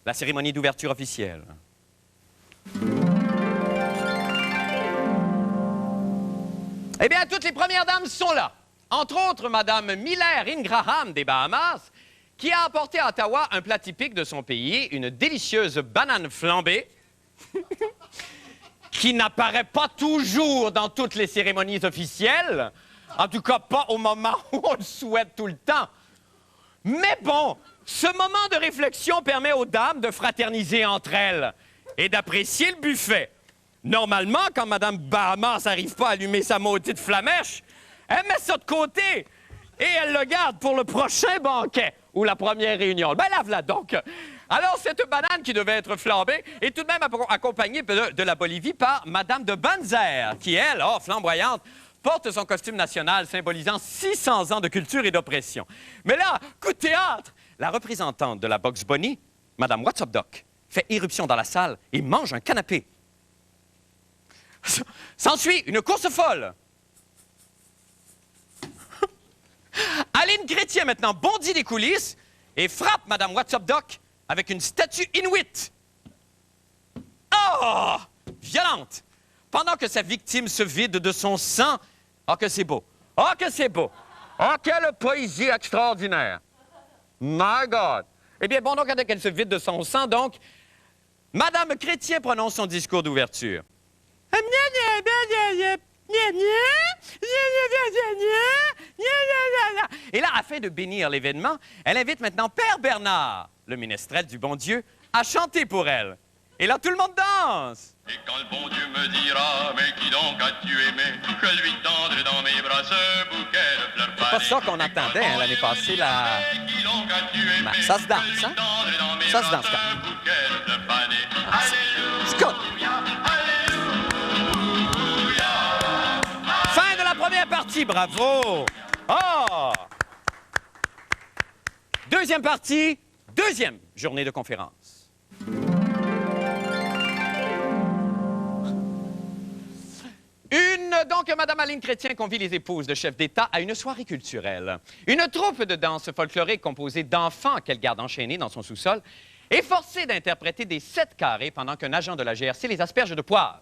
la cérémonie d'ouverture officielle. Eh bien, toutes les premières dames sont là. Entre autres, Madame Miller Ingraham des Bahamas, qui a apporté à Ottawa un plat typique de son pays, une délicieuse banane flambée, qui n'apparaît pas toujours dans toutes les cérémonies officielles, en tout cas pas au moment où on le souhaite tout le temps. Mais bon, ce moment de réflexion permet aux dames de fraterniser entre elles et d'apprécier le buffet. Normalement, quand Mme Bahamas n'arrive pas à allumer sa maudite flamèche, elle met ça de côté et elle le garde pour le prochain banquet ou la première réunion. Ben lave-la donc. Alors, cette banane qui devait être flambée est tout de même accompagnée de la Bolivie par Mme de Banzer, qui, elle, oh, flamboyante, porte son costume national symbolisant 600 ans de culture et d'oppression. Mais là, coup de théâtre, la représentante de la Bugs Bunny, Mme What's Up Doc, fait irruption dans la salle et mange un canapé. S'ensuit une course folle. Aline Chrétien, maintenant, bondit des coulisses et frappe Mme What's Up Doc avec une statue inuite. Oh! Violente. Pendant que sa victime se vide de son sang. Ah, que c'est beau. Ah, que c'est beau. Ah, quelle poésie extraordinaire. My God. Eh bien, bon, donc, quand elle se vide de son sang, donc, Mme Chrétien prononce son discours d'ouverture. Et là, afin de bénir l'événement, elle invite maintenant Père Bernard, le ménestrel du bon Dieu, à chanter pour elle. Et là, tout le monde danse. Et quand le bon Dieu me dira, mais qui donc as-tu aimé? Je lui tendrai dans mes bras ce bouquet de fleurs fanées. C'est pas ça qu'on entendait, hein, l'année passée, là. Ben, ça se danse, hein? Ça se danse, quand même. Ah, c'est cool. Fin de la première partie, bravo! Oh! Deuxième partie, deuxième journée de conférence. Donc, Mme Aline Chrétien convie les épouses de chefs d'État à une soirée culturelle. Une troupe de danse folklorique composée d'enfants qu'elle garde enchaînés dans son sous-sol est forcée d'interpréter des 7 carrés pendant qu'un agent de la GRC les asperge de poivre.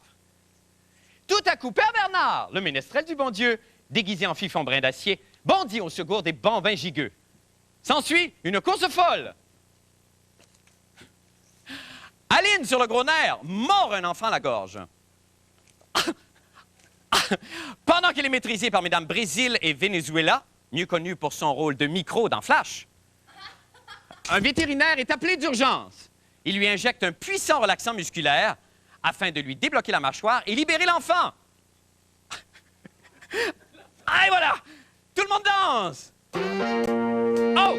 Tout à coup, Père Bernard, le ménestrel du bon Dieu, déguisé en fifon brin d'acier, bondit au secours des bambins gigueux. S'ensuit une course folle. Aline, sur le gros nerf, mord un enfant à la gorge. Pendant qu'il est maîtrisé par Mesdames Brésil et Venezuela, mieux connu pour son rôle de micro dans Flash, un vétérinaire est appelé d'urgence. Il lui injecte un puissant relaxant musculaire afin de lui débloquer la mâchoire et libérer l'enfant. Ah, et voilà! Tout le monde danse! Oh!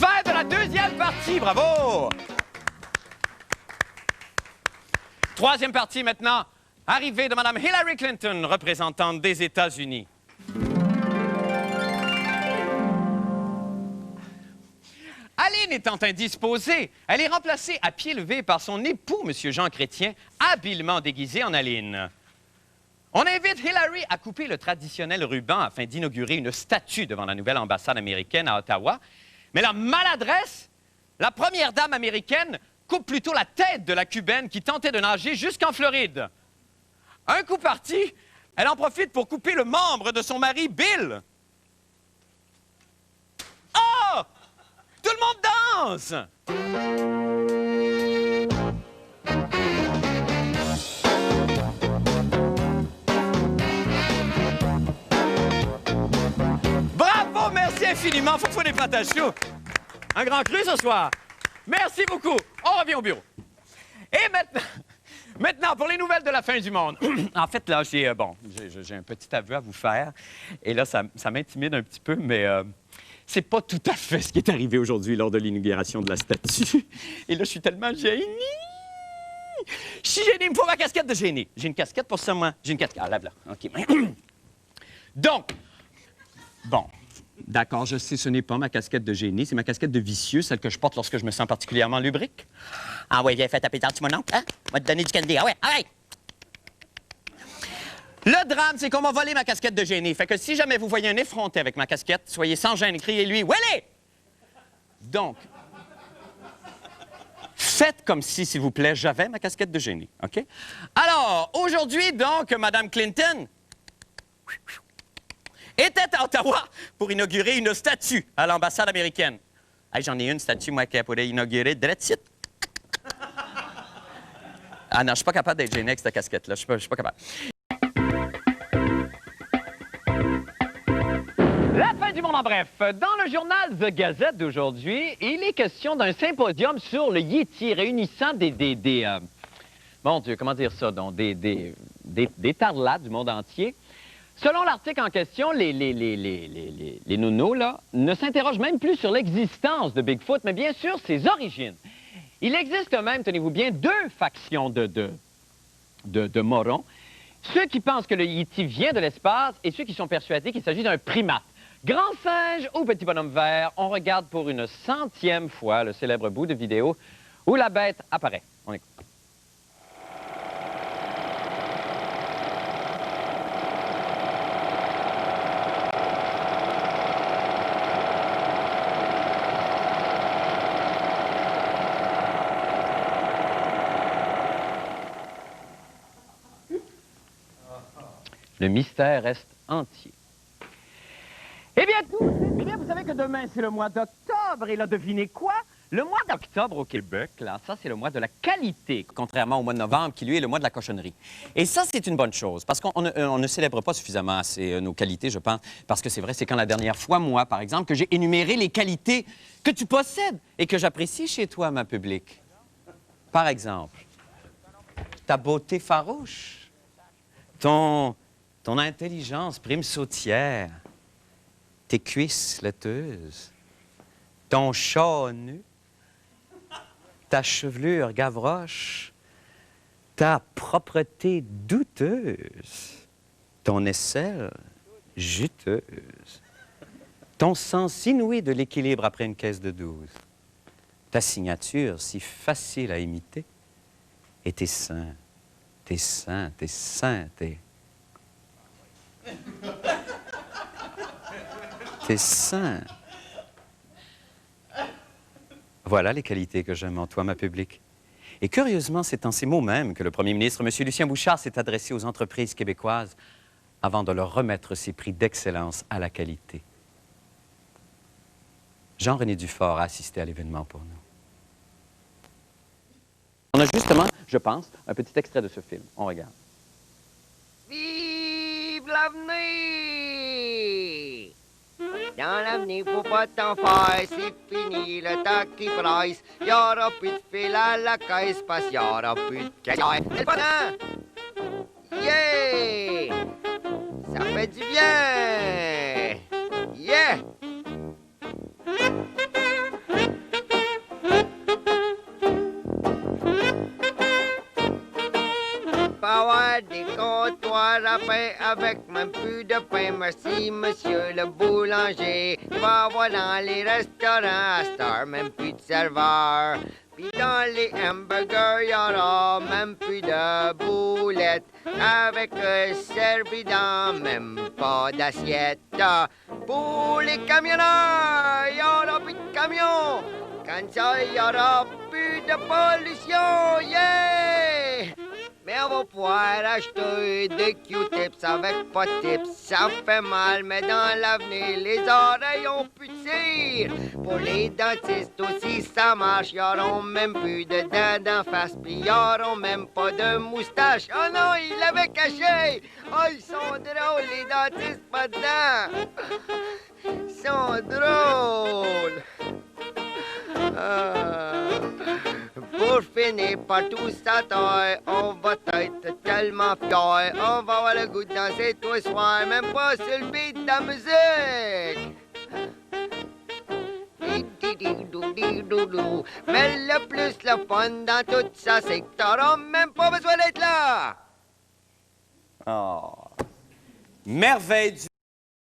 Fin de la deuxième partie, bravo! Troisième partie maintenant. Arrivée de Mme Hillary Clinton, représentante des États-Unis. Aline étant indisposée, elle est remplacée à pied levé par son époux, M. Jean Chrétien, habilement déguisé en Aline. On invite Hillary à couper le traditionnel ruban afin d'inaugurer une statue devant la nouvelle ambassade américaine à Ottawa. Mais la maladresse, la première dame américaine coupe plutôt la tête de la Cubaine qui tentait de nager jusqu'en Floride. Un coup parti, elle en profite pour couper le membre de son mari, Bill. Oh! Tout le monde danse! Bravo, merci infiniment. Faut des pâtes à choux. Un grand cru ce soir. Merci beaucoup. On revient au bureau. Et maintenant, pour les nouvelles de la fin du monde. En fait, là, j'ai un petit aveu à vous faire. Et là, ça m'intimide un petit peu, mais c'est pas tout à fait ce qui est arrivé aujourd'hui lors de l'inauguration de la statue. Et là, je suis tellement gêné. Je suis gêné. Il me faut ma casquette de gêné. J'ai une casquette pour ça, moi. J'ai une casquette. Ah, là, là. OK. Donc, bon. D'accord, je sais, ce n'est pas ma casquette de génie, c'est ma casquette de vicieux, celle que je porte lorsque je me sens particulièrement lubrique. Ah ouais, viens, fais taper dans mon oncle, hein? Va te donner du candy. Ah ouais, ah ouais! Le drame, c'est qu'on m'a volé ma casquette de génie. Fait que si jamais vous voyez un effronté avec ma casquette, soyez sans gêne et criez-lui « Willy! » Donc, faites comme si, s'il vous plaît, j'avais ma casquette de génie, OK? Alors, aujourd'hui, donc, Mme Clinton était à Ottawa pour inaugurer une statue à l'ambassade américaine. Hey, j'en ai une statue, moi, qui pourrait inaugurer Dreadsit. Ah non, je suis pas capable d'être gêné avec cette casquette-là. Je suis pas capable. La fin du monde en bref. Dans le journal The Gazette d'aujourd'hui, il est question d'un symposium sur le Yéti réunissant mon Dieu, comment dire ça, donc, des tarlats du monde entier. Selon l'article en question, les nounous, là, ne s'interrogent même plus sur l'existence de Bigfoot, mais bien sûr ses origines. Il existe même, tenez-vous bien, deux factions de morons. Ceux qui pensent que le Yéti vient de l'espace et ceux qui sont persuadés qu'il s'agit d'un primate. Grand singe ou petit bonhomme vert, on regarde pour une 100e fois le célèbre bout de vidéo où la bête apparaît. On écoute. Le mystère reste entier. Eh bien, vous savez que demain, c'est le mois d'octobre. Et là, devinez quoi? Le mois d'octobre au Québec, là, ça, c'est le mois de la qualité. Contrairement au mois de novembre, qui, lui, est le mois de la cochonnerie. Et ça, c'est une bonne chose, parce qu'on ne célèbre pas suffisamment assez nos qualités, je pense. Parce que c'est vrai, c'est quand la dernière fois, moi, par exemple, que j'ai énuméré les qualités que tu possèdes et que j'apprécie chez toi, ma public. Par exemple, ta beauté farouche, ton intelligence prime sautière, tes cuisses laiteuses, ton chat nu, ta chevelure gavroche, ta propreté douteuse, ton aisselle juteuse, ton sens inouï de l'équilibre après une caisse de 12, ta signature si facile à imiter, et tes seins, tes seins, tes seins, tes seins. Voilà les qualités que j'aime en toi, ma public. Et curieusement, c'est en ces mots mêmes que le premier ministre, M. Lucien Bouchard, s'est adressé aux entreprises québécoises avant de leur remettre ces prix d'excellence à la qualité. Jean-René Dufort a assisté à l'événement pour nous. On a justement, je pense, un petit extrait de ce film. On regarde. Vive l'avenir! Dans l'avenir, faut pas t'en faire, c'est fini le temps qui presse. Y'aura plus de fil à la caisse, parce qu'il y aura plus de caisse. C'est pas temps! Yeah! Ça fait du bien! Yeah! Pas avoir des comptoirs à pain avec même plus de pain. Merci, monsieur le boulanger. Il va avoir dans les restaurants à cette heure même plus de serveurs. Puis dans les hamburgers, il y aura même plus de boulettes. Avec servi dans même pas d'assiette. Pour les camionneurs, il y aura plus de camions. Quand ça, il y aura plus de pollution. Yeah! Mais on va pouvoir acheter des Q-tips avec pas de tips. Ça fait mal, mais dans l'avenir, les oreilles ont plus de cire. Pour les dentistes aussi, ça marche. Ils auront même plus de dents d'en face. Puis ils auront même pas de moustache. Oh non, ils l'avaient caché. Oh, ils sont drôles, les dentistes, pas de dents. Ils sont drôles. Pour finir par tout ça, on va être tellement fiers. On va avoir le goût de danser tous les soirs, même pas sur le beat de la musique. Mais le plus le fun dans tout ça, c'est que t'auras même pas besoin d'être là. Oh. Merveille du